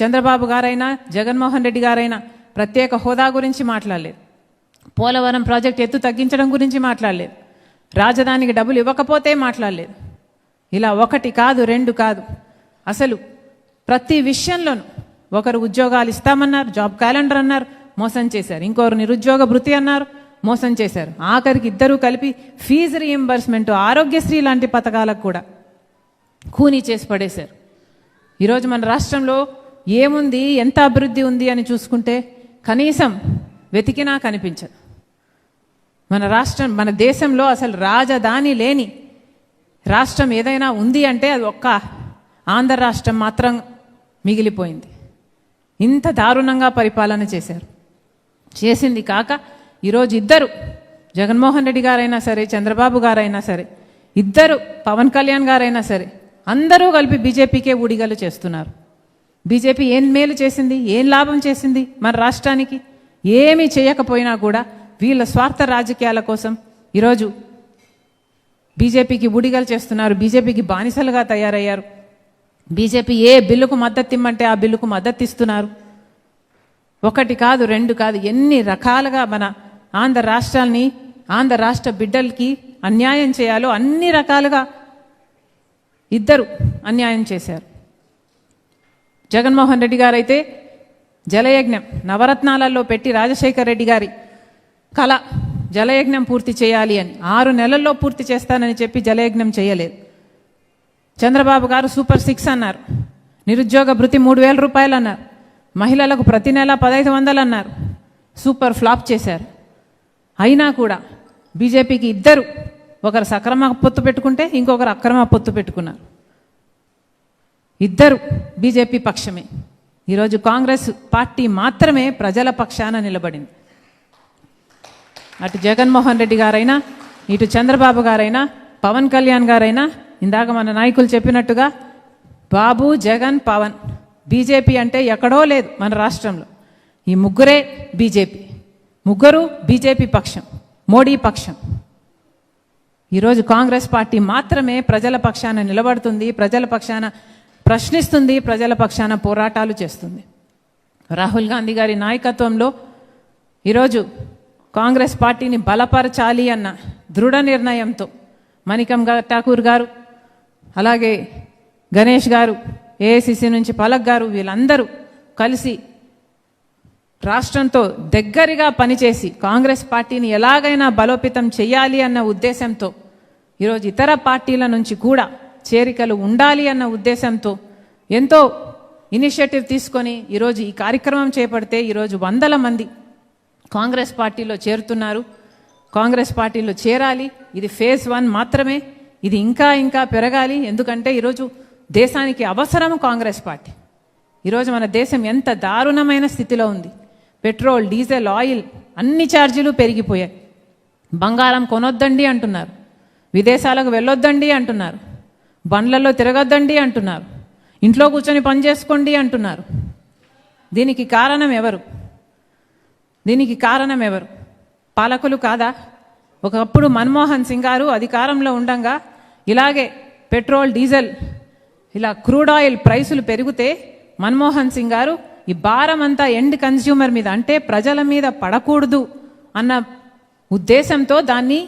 చంద్రబాబు గారైనా జగన్మోహన్ రెడ్డి గారైనా ప్రత్యేక హోదా గురించి మాట్లాడలేదు. పోలవరం ప్రాజెక్ట్ ఎత్తు తగ్గించడం గురించి మాట్లాడలేదు. రాజధానికి డబ్బులు ఇవ్వకపోతే మాట్లాడలేదు. ఇలా ఒకటి కాదు, రెండు కాదు, అసలు ప్రతి విషయంలోనూ ఒకరు ఉద్యోగాలు ఇస్తామన్నారు, జాబ్ క్యాలెండర్ అన్నారు, మోసం చేశారు. ఇంకొకరు నిరుద్యోగ భృతి అన్నారు, మోసం చేశారు. ఆఖరికి ఇద్దరూ కలిపి ఫీజు రీఎంబర్స్మెంట్, ఆరోగ్యశ్రీ లాంటి పథకాలకు కూడా కూనీ చేసి పడేశారు. ఈరోజు మన రాష్ట్రంలో ఏముంది, ఎంత అభివృద్ధి ఉంది అని చూసుకుంటే కనీసం వెతికినా కనిపించదు. మన రాష్ట్రం, మన దేశంలో అసలు రాజధాని లేని రాష్ట్రం ఏదైనా ఉంది అంటే అది ఒక్క ఆంధ్ర రాష్ట్రం మాత్రం మిగిలిపోయింది. ఇంత దారుణంగా పరిపాలన చేశారు. చేసింది కాక ఈరోజు ఇద్దరు, జగన్మోహన్ రెడ్డి గారైనా సరే, చంద్రబాబు గారైనా సరే, ఇద్దరు పవన్ కళ్యాణ్ గారైనా సరే, అందరూ కలిపి బీజేపీకే ఊడిగలు చేస్తున్నారు. బీజేపీ ఏం మేలు చేసింది, ఏం లాభం చేసింది మన రాష్ట్రానికి? ఏమీ చేయకపోయినా కూడా వీళ్ళ స్వార్థ రాజకీయాల కోసం ఈరోజు బీజేపీకి ఊడిగలు చేస్తున్నారు. బీజేపీకి బానిసలుగా తయారయ్యారు. బీజేపీ ఏ బిల్లుకు మద్దతు ఇమ్మంటే ఆ బిల్లుకు మద్దతు ఇస్తున్నారు. ఒకటి కాదు, రెండు కాదు, ఎన్ని రకాలుగా మన ఆంధ్ర రాష్ట్రాల్ని, ఆంధ్ర రాష్ట్ర బిడ్డలకి అన్యాయం చేయాలో అన్ని రకాలుగా ఇద్దరు అన్యాయం చేశారు. జగన్మోహన్ రెడ్డి గారైతే జలయజ్ఞం నవరత్నాలలో పెట్టి రాజశేఖర్ రెడ్డి గారి కళ జలయజ్ఞం పూర్తి చేయాలి అని 6 నెలల్లో పూర్తి చేస్తానని చెప్పి జలయజ్ఞం చేయలేదు. చంద్రబాబు గారు సూపర్ 6 అన్నారు, నిరుద్యోగ భృతి 3,000 రూపాయలు అన్నారు, మహిళలకు ప్రతి నెల 1,500 అన్నారు. సూపర్ ఫ్లాప్ చేశారు. అయినా కూడా బీజేపీకి ఇద్దరు, ఒకరు సక్రమ పొత్తు పెట్టుకుంటే ఇంకొకరు అక్రమ పొత్తు పెట్టుకున్నారు. ఇద్దరు బీజేపీ పక్షమే. ఈరోజు కాంగ్రెస్ పార్టీ మాత్రమే ప్రజల పక్షాన నిలబడింది. అటు జగన్మోహన్ రెడ్డి గారైనా, ఇటు చంద్రబాబు గారైనా, పవన్ కళ్యాణ్ గారైనా, ఇందాక మన నాయకులు చెప్పినట్టుగా బాబు, జగన్, పవన్, బీజేపీ అంటే ఎక్కడో లేదు మన రాష్ట్రంలో. ఈ ముగ్గురే బీజేపీ, ముగ్గురు బీజేపీ పక్షం, మోడీ పక్షం. ఈరోజు కాంగ్రెస్ పార్టీ మాత్రమే ప్రజల పక్షాన నిలబడుతుంది, ప్రజల పక్షాన ప్రశ్నిస్తుంది, ప్రజల పక్షాన పోరాటాలు చేస్తుంది. రాహుల్ గాంధీ గారి నాయకత్వంలో ఈరోజు కాంగ్రెస్ పార్టీని బలపరచాలి అన్న దృఢ నిర్ణయంతో మణికం ఠాకూర్ గారు, అలాగే గణేష్ గారు, ఏఐసిసి నుంచి పలక్ గారు, వీళ్ళందరూ కలిసి రాష్ట్రంతో దగ్గరగా పనిచేసి కాంగ్రెస్ పార్టీని ఎలాగైనా బలోపేతం చేయాలి అన్న ఉద్దేశంతో ఈరోజు ఇతర పార్టీల నుంచి కూడా చేరికలు ఉండాలి అన్న ఉద్దేశంతో ఎంతో ఇనిషియేటివ్ తీసుకొని ఈరోజు ఈ కార్యక్రమం చేపడితే ఈరోజు 100 మంది కాంగ్రెస్ పార్టీలో చేరుతున్నారు. కాంగ్రెస్ పార్టీలో చేరాలి. ఇది ఫేజ్ 1 మాత్రమే. ఇది ఇంకా ఇంకా పెరగాలి. ఎందుకంటే ఈరోజు దేశానికి అవసరం కాంగ్రెస్ పార్టీ. ఈరోజు మన దేశం ఎంత దారుణమైన స్థితిలో ఉంది. పెట్రోల్, డీజిల్, ఆయిల్ అన్ని ఛార్జీలు పెరిగిపోయాయి. బంగారం కొనొద్దండి అంటున్నారు, విదేశాలకు వెళ్ళొద్దండి అంటున్నారు, బండ్లలో తిరగొద్దండి అంటున్నారు, ఇంట్లో కూర్చొని పని చేసుకోండి అంటున్నారు. దీనికి కారణం ఎవరు? దీనికి కారణం ఎవరు? పాలకులు కాదా? ఒకప్పుడు మన్మోహన్ సింగ్ గారు అధికారంలో ఉండంగా ఇలాగే పెట్రోల్, డీజిల్, ఇలా క్రూడ్ ఆయిల్ ప్రైసులు పెరిగితే మన్మోహన్ సింగ్ గారు ఈ భారం అంతా ఎండ్ కన్స్యూమర్ మీద, అంటే ప్రజల మీద పడకూడదు అన్న ఉద్దేశంతో దాన్ని,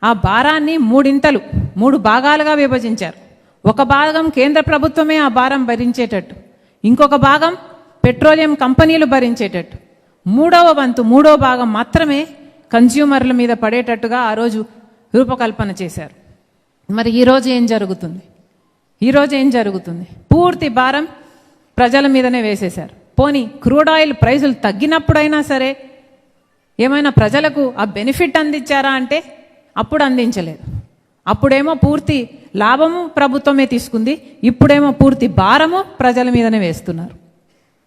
ఆ భారాన్ని 3 భాగాలుగా విభజించారు. ఒక భాగం కేంద్ర ప్రభుత్వమే ఆ భారం భరించేటట్టు, ఇంకొక భాగం పెట్రోలియం కంపెనీలు భరించేటట్టు, మూడో భాగం మాత్రమే కన్స్యూమర్ల మీద పడేటట్టుగా ఆ రోజు రూపకల్పన చేశారు. మరి ఈరోజు ఏం జరుగుతుంది? ఈరోజు ఏం జరుగుతుంది? పూర్తి భారం ప్రజల మీదనే వేసేశారు. పోనీ క్రూడ్ ఆయిల్ ప్రైజులు తగ్గినప్పుడైనా సరే ఏమైనా ప్రజలకు ఆ బెనిఫిట్ అందించారా అంటే అప్పుడు అందించలేదు. అప్పుడేమో పూర్తి లాభము ప్రభుత్వమే తీసుకుంది, ఇప్పుడేమో పూర్తి భారము ప్రజల మీదనే వేస్తున్నారు.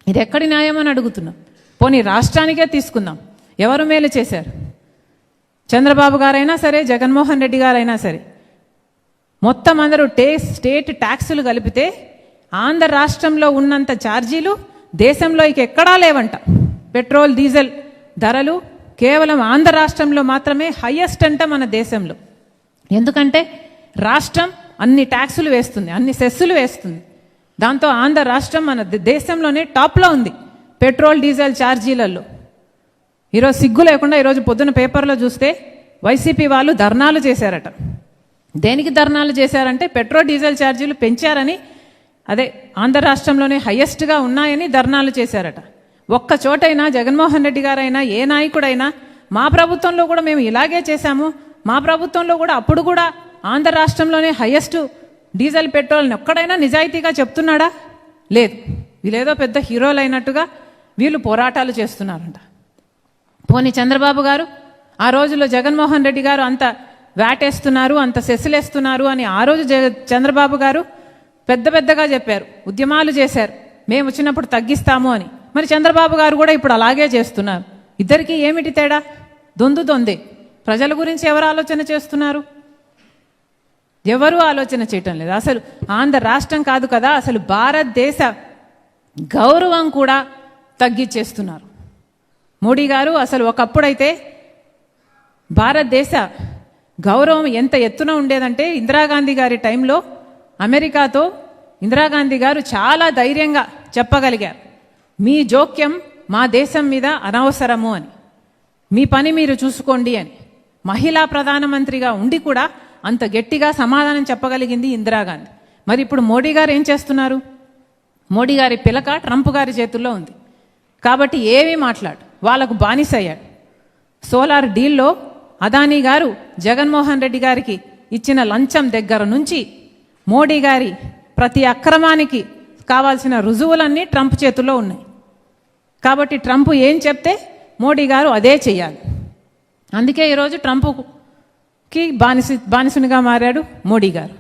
ఇది ఎక్కడి న్యాయం అని అడుగుతున్నాం. పోనీ రాష్ట్రానికే తీసుకుందాం. ఎవరు మేలు చేశారు? చంద్రబాబు గారైనా సరే, జగన్మోహన్ రెడ్డి గారైనా సరే, మొత్తం అందరూ స్టేట్ ట్యాక్సులు కలిపితే ఆంధ్ర రాష్ట్రంలో ఉన్నంత ఛార్జీలు దేశంలో ఇక ఎక్కడా లేవంట. పెట్రోల్, డీజిల్ ధరలు కేవలం ఆంధ్ర రాష్ట్రంలో మాత్రమే హైయెస్ట్ అంట మన దేశంలో. ఎందుకంటే రాష్ట్రం అన్ని ట్యాక్సులు వేస్తుంది, అన్ని సెస్సులు వేస్తుంది. దాంతో ఆంధ్ర రాష్ట్రం మన దేశంలోనే టాప్లో ఉంది పెట్రోల్ డీజిల్ ఛార్జీలలో. ఈరోజు సిగ్గు లేకుండా ఈరోజు పొద్దున పేపర్లో చూస్తే వైసీపీ వాళ్ళు ధర్నాలు చేశారట. దేనికి ధర్నాలు చేశారంటే పెట్రోల్ డీజిల్ ఛార్జీలు పెంచారని, అదే ఆంధ్ర రాష్ట్రంలోనే హయ్యెస్ట్గా ఉన్నాయని ధర్నాలు చేశారట. ఒక్క చోటైనా జగన్మోహన్ రెడ్డి గారైనా ఏ నాయకుడైనా మా ప్రభుత్వంలో కూడా మేము ఇలాగే చేశాము, మా ప్రభుత్వంలో కూడా అప్పుడు కూడా ఆంధ్ర రాష్ట్రంలోనే హయ్యెస్ట్ డీజిల్ పెట్రోల్ని ఒక్కడైనా నిజాయితీగా చెప్తున్నాడా? లేదు. వీళ్ళేదో పెద్ద హీరోలు అయినట్టుగా వీళ్ళు పోరాటాలు చేస్తున్నారంట. పోనీ చంద్రబాబు గారు ఆ రోజుల్లో జగన్మోహన్ రెడ్డి గారు అంత వేటేస్తున్నారు, అంత సెస్సులేస్తున్నారు అని ఆ రోజు చంద్రబాబు గారు పెద్దగా చెప్పారు, ఉద్యమాలు చేశారు, మేము వచ్చినప్పుడు తగ్గిస్తాము అని. మరి చంద్రబాబు గారు కూడా ఇప్పుడు అలాగే చేస్తున్నారు. ఇద్దరికి ఏమిటి తేడా? దొందే. ప్రజల గురించి ఎవరు ఆలోచన చేస్తున్నారు? ఎవరు ఆలోచన చేయటం లేదు. అసలు ఆంధ్ర రాష్ట్రం కాదు కదా, అసలు భారతదేశ గౌరవం కూడా తగ్గించేస్తున్నారు మోడీ గారు. అసలు ఒకప్పుడైతే భారతదేశ గౌరవం ఎంత ఎత్తున ఉండేదంటే ఇందిరాగాంధీ గారి టైంలో అమెరికాతో ఇందిరాగాంధీ గారు చాలా ధైర్యంగా చెప్పగలిగారు, మీ జోక్యం మా దేశం మీద అనవసరము అని, మీ పని మీరు చూసుకోండి అని. మహిళా ప్రధానమంత్రిగా ఉండి కూడా అంత గట్టిగా సమాధానం చెప్పగలిగింది ఇందిరాగాంధీ. మరి ఇప్పుడు మోడీ గారు ఏం చేస్తున్నారు? మోడీ గారి పిలక ట్రంప్ గారి చేతుల్లో ఉంది కాబట్టి ఏమీ మాట్లాడు, వాళ్లకు బానిసయ్యాడు. సోలార్ డీల్లో అదానీ గారు జగన్మోహన్ రెడ్డి గారికి ఇచ్చిన లంచం దగ్గర నుంచి మోడీ గారి ప్రతి అక్రమానికి కావాల్సిన రుజువులన్నీ ట్రంప్ చేతుల్లో ఉన్నాయి. కాబట్టి ట్రంప్ ఏం చెప్తే మోడీ గారు అదే చెయ్యాలి. అందుకే ఈరోజు ట్రంప్కి బానిసునిగా మారాడు మోడీ గారు.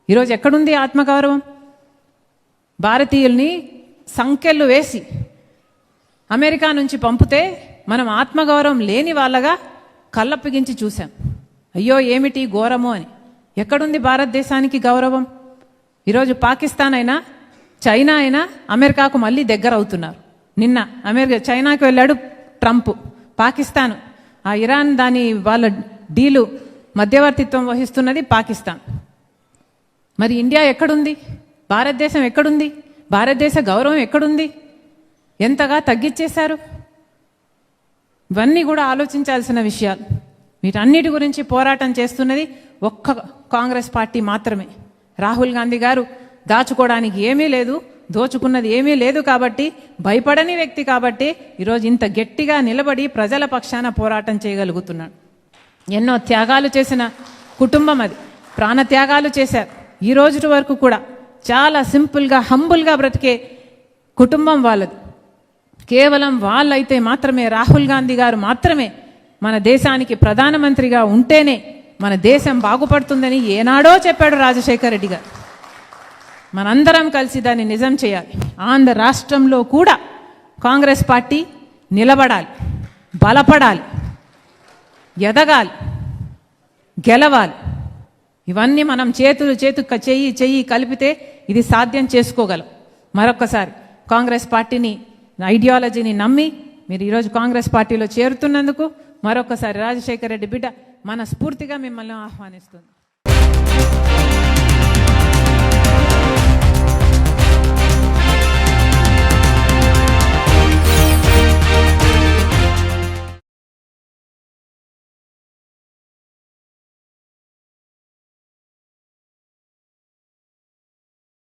ఈరోజు ఎక్కడుంది ఆత్మగౌరవం? భారతీయుల్ని సంకెళ్ళు వేసి అమెరికా నుంచి పంపితే మనం ఆత్మగౌరవం లేని వాళ్ళగా కళ్ళప్పగించి చూసాం. అయ్యో ఏమిటి ఘోరము అని. ఎక్కడుంది భారతదేశానికి గౌరవం? ఈరోజు పాకిస్తాన్ అయినా చైనా అయినా అమెరికాకు మళ్ళీ దగ్గర అవుతున్నారు. నిన్న చైనాకు వెళ్ళాడు ట్రంప్. పాకిస్తాన్, ఆ ఇరాన్ దాని వాళ్ళ డీలు మధ్యవర్తిత్వం వహిస్తున్నది పాకిస్తాన్. మరి ఇండియా ఎక్కడుంది? భారతదేశం ఎక్కడుంది? భారతదేశ గౌరవం ఎక్కడుంది? ఎంతగా తగ్గించేశారు? ఇవన్నీ కూడా ఆలోచించాల్సిన విషయాలు. వీటన్నిటి గురించి పోరాటం చేస్తున్నది ఒక్క కాంగ్రెస్ పార్టీ మాత్రమే. రాహుల్ గాంధీ గారు దాచుకోవడానికి ఏమీ లేదు, దోచుకున్నది ఏమీ లేదు కాబట్టి, భయపడని వ్యక్తి కాబట్టి ఈరోజు ఇంత గట్టిగా నిలబడి ప్రజల పక్షాన పోరాటం చేయగలుగుతున్నాడు. ఎన్నో త్యాగాలు చేసిన కుటుంబం అది, ప్రాణత్యాగాలు చేశారు. ఈ రోజు వరకు కూడా చాలా సింపుల్గా హంబుల్గా బ్రతికే కుటుంబం వాళ్ళది. కేవలం వాళ్ళైతే మాత్రమే, రాహుల్ గాంధీ గారు మాత్రమే మన దేశానికి ప్రధానమంత్రిగా ఉంటేనే మన దేశం బాగుపడుతుందని ఏనాడో చెప్పాడు రాజశేఖర రెడ్డి గారు. మనందరం కలిసి దాన్ని నిజం చేయాలి. ఆంధ్ర రాష్ట్రంలో కూడా కాంగ్రెస్ పార్టీ నిలబడాలి, బలపడాలి, ఎదగాలి, గెలవాలి. ఇవన్నీ మనం చెయ్యి కలిపితే ఇది సాధ్యం చేసుకోగలం. మరొకసారి కాంగ్రెస్ పార్టీని, ఐడియాలజీని నమ్మి మీరు ఈరోజు కాంగ్రెస్ పార్టీలో చేరుతున్నందుకు మరొకసారి రాజశేఖర రెడ్డి బిడ్డ మనస్ఫూర్తిగా మిమ్మల్ని ఆహ్వానిస్తుంది.